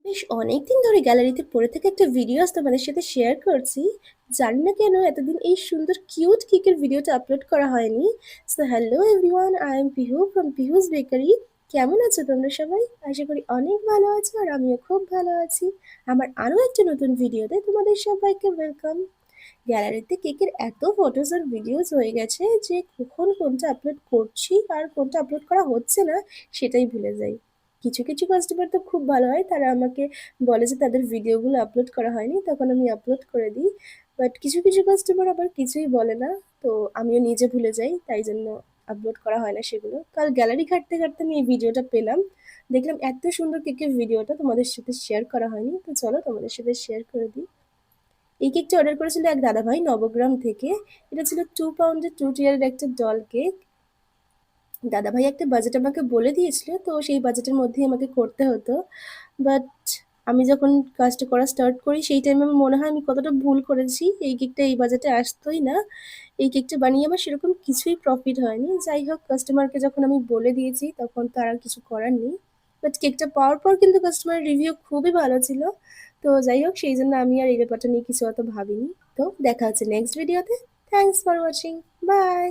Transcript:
বেশ অনেকদিন ধরে গ্যালারিতে পড়ে থাকা একটা ভিডিও আজ তোমাদের সাথে শেয়ার করছি। জানি না কেন এতদিন এই সুন্দর কিউট কেকের ভিডিওটা আপলোড করা হয়নি। So hello everyone, I am Pihu from Pihu's bakery. কেমন আছো তোমরা সবাই? আশা করি অনেক ভালো আছো আর আমিও খুব ভালো আছি। আমার আরও একটা নতুন ভিডিওতে তোমাদের সবাইকে ওয়েলকাম। গ্যালারিতে কেকের এত ফটোস আর ভিডিওস হয়ে গেছে যে কখন কোনটা আপলোড করছি আর কোনটা আপলোড করা হচ্ছে না সেটাই ভুলে যাই। কিছু কিছু কাস্টমার তো খুব ভালো হয়, তারা আমাকে বলে যে তাদের ভিডিওগুলো আপলোড করা হয়নি, তখন আমি আপলোড করে দিই। বাট কিছু কিছু কাস্টমার আবার কিছুই বলে না, তো আমিও নিজে ভুলে যাই, তাই জন্য আপলোড করা হয় না সেগুলো। কাল গ্যালারি ঘাঁটতে ঘাঁটতে আমি এই ভিডিওটা পেলাম, দেখলাম এত সুন্দর কেকের ভিডিওটা তোমাদের সাথে শেয়ার করা হয়নি, তো চলো তোমাদের সাথে শেয়ার করে দিই। এই কেকটা অর্ডার করেছিল এক দাদাভাই নবগ্রাম থেকে। এটা ছিল 2 পাউন্ডের 2 টিয়ারের একটা ডল কেক। দাদাভাই একটা বাজেট আমাকে বলে দিয়েছিল, তো সেই বাজেটের মধ্যেই আমাকে করতে হতো। বাট আমি যখন কাজটা করা স্টার্ট করি সেই টাইমে আমার মনে হয় আমি কতটা ভুল করেছি, এই কেকটা এই বাজেটে আসতোই না। এই কেকটা বানিয়ে আমার সেরকম কিছুই প্রফিট হয়নি। যাই হোক, কাস্টমারকে যখন আমি বলে দিয়েছি তখন তো আর কিছু করার নেই। বাট কেকটা পাওয়ার পর কিন্তু কাস্টমারের রিভিউ খুবই ভালো ছিল। তো যাই হোক, সেই জন্য আমি আর এই ব্যাপারটা নিয়ে কিছু অত ভাবিনি। তো দেখা হচ্ছে নেক্সট ভিডিওতে। Thanks for watching. বাই।